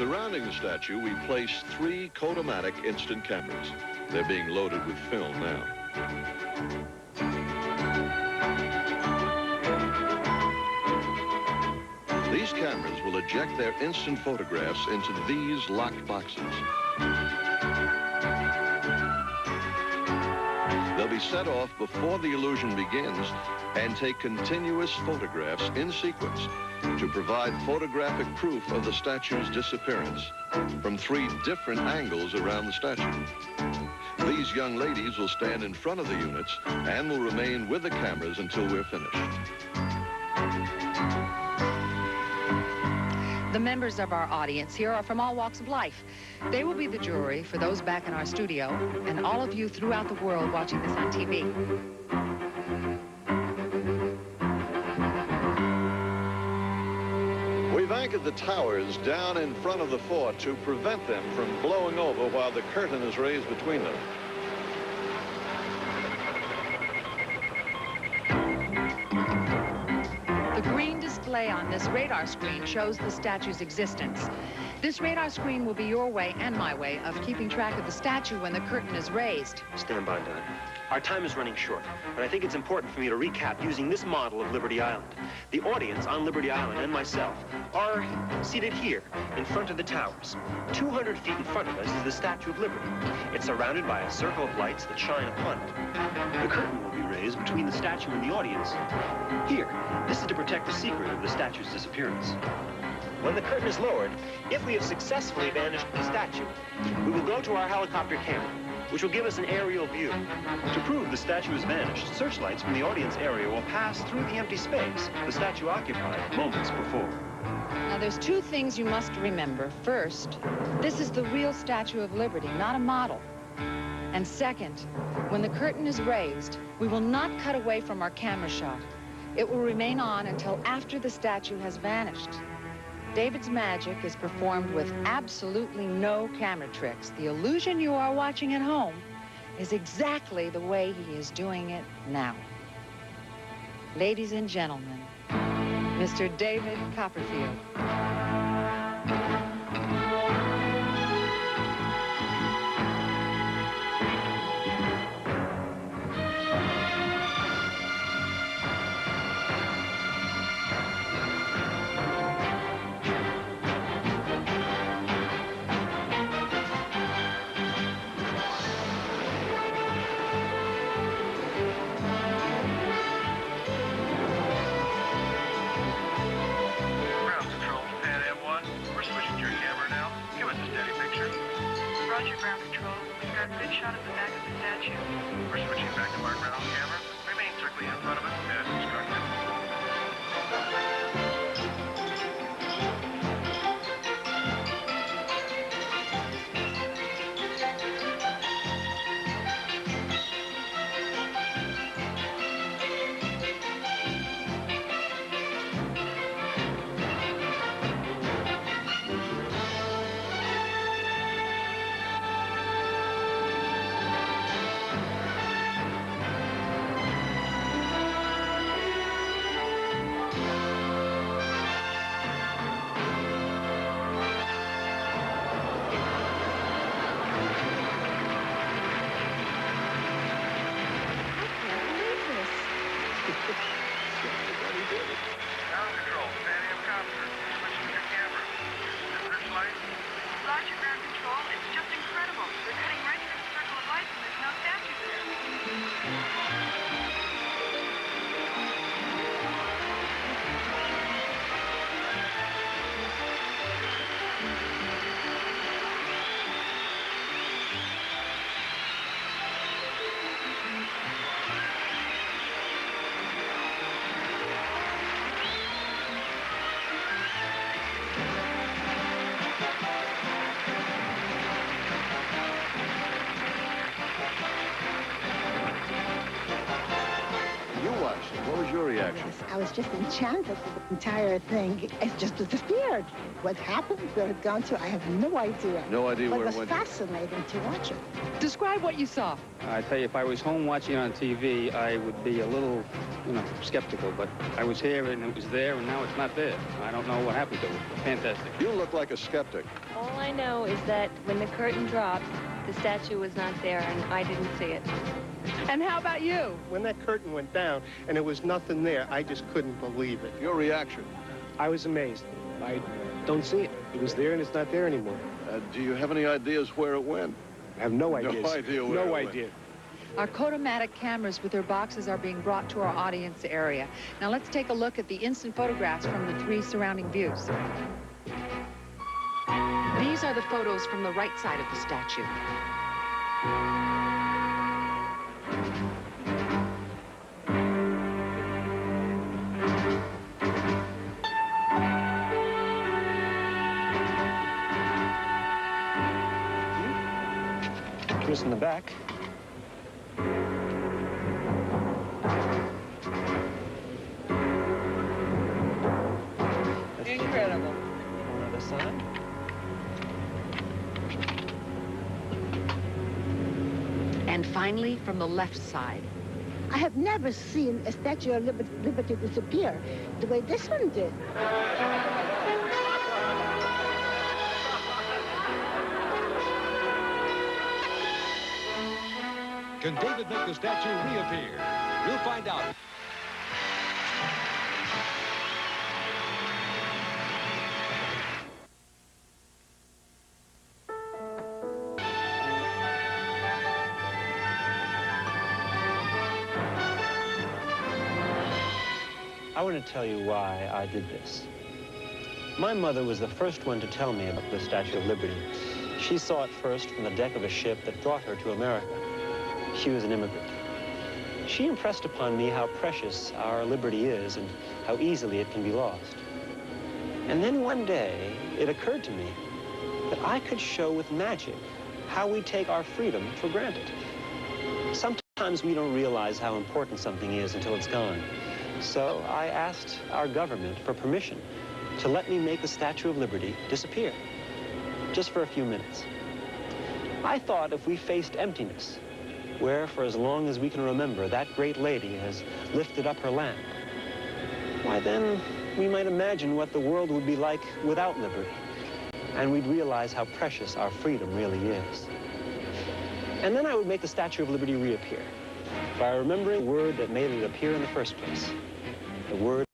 Surrounding the statue, we place 3 Kodomatic instant cameras. They're being loaded with film now. These cameras will eject their instant photographs into these locked boxes. They'll be set off before the illusion begins and take continuous photographs in sequence to provide photographic proof of the statue's disappearance from 3 different angles around the statue. These young ladies will stand in front of the units and will remain with the cameras until we're finished. The members of our audience here are from all walks of life. They will be the jury for those back in our studio and all of you throughout the world watching this on TV. We've anchored the towers down in front of the fort to prevent them from blowing over while the curtain is raised between them. The green display on this radar screen shows the statue's existence. This radar screen will be your way and my way of keeping track of the statue when the curtain is raised. Stand by, Don. Our time is running short, but I think it's important for me to recap using this model of Liberty Island. The audience on Liberty Island and myself are seated here in front of the towers. 200 feet in front of us is the Statue of Liberty. It's surrounded by a circle of lights that shine upon it. The curtain will be raised between the statue and the audience. Here, this is to protect the secret of the statue's disappearance. When the curtain is lowered, if we have successfully vanished the statue, we will go to our helicopter camera, which will give us an aerial view. To prove the statue has vanished, searchlights from the audience area will pass through the empty space the statue occupied moments before. Now, there's 2 things you must remember. First, this is the real Statue of Liberty, not a model. And second, when the curtain is raised, we will not cut away from our camera shot. It will remain on until after the statue has vanished. David's magic is performed with absolutely no camera tricks. The illusion you are watching at home is exactly the way he is doing it now. Ladies and gentlemen, Mr. David Copperfield. Roger, ground control. We've got a good shot of the back of the statue. We're switching back to our ground camera. Remain strictly in front of us as instructed. Ground control, Fanny and Copter. Switching to your camera. Visitor's light. Roger, ground control. It's just incredible. They're cutting right through the circle of lights and there's no statue there. What was your reaction? Yes, I was just enchanted with the entire thing. It just disappeared. What happened, where it gone to, I have no idea. No idea but where it it was went. fascinating to watch it. Describe what you saw. I tell you, if I was home watching on TV, I would be a little you know, skeptical, but I was here and it was there and now it's not there. I don't know what happened to it. Fantastic. You look like a skeptic. All I know is that when the curtain dropped, the statue was not there and I didn't see it. And how about you? When that curtain went down and there was nothing there, I just couldn't believe it. Your reaction? I was amazed. I don't see it. It was there and it's not there anymore. Do you have any ideas where it went? I have no idea. No idea where No it idea. Our Kodomatic cameras with their boxes are being brought to our audience area. Now let's take a look at the instant photographs from the 3 surrounding views. These are the photos from the right side of the statue. Here's in the back. Incredible. On the other side. And finally, from the left side. I have never seen a Statue of Liberty disappear the way this one did. Can David make the statue reappear? We'll find out. I want to tell you why I did this. My mother was the first one to tell me about the Statue of Liberty. She saw it first from the deck of a ship that brought her to America. She was an immigrant. She impressed upon me how precious our liberty is and how easily it can be lost. And then one day, it occurred to me that I could show with magic how we take our freedom for granted. Sometimes we don't realize how important something is until it's gone. So I asked our government for permission to let me make the Statue of Liberty disappear, just for a few minutes. I thought if we faced emptiness, where for as long as we can remember, that great lady has lifted up her lamp, why then we might imagine what the world would be like without liberty, and we'd realize how precious our freedom really is. And then I would make the Statue of Liberty reappear by remembering the word that made it appear in the first place, the word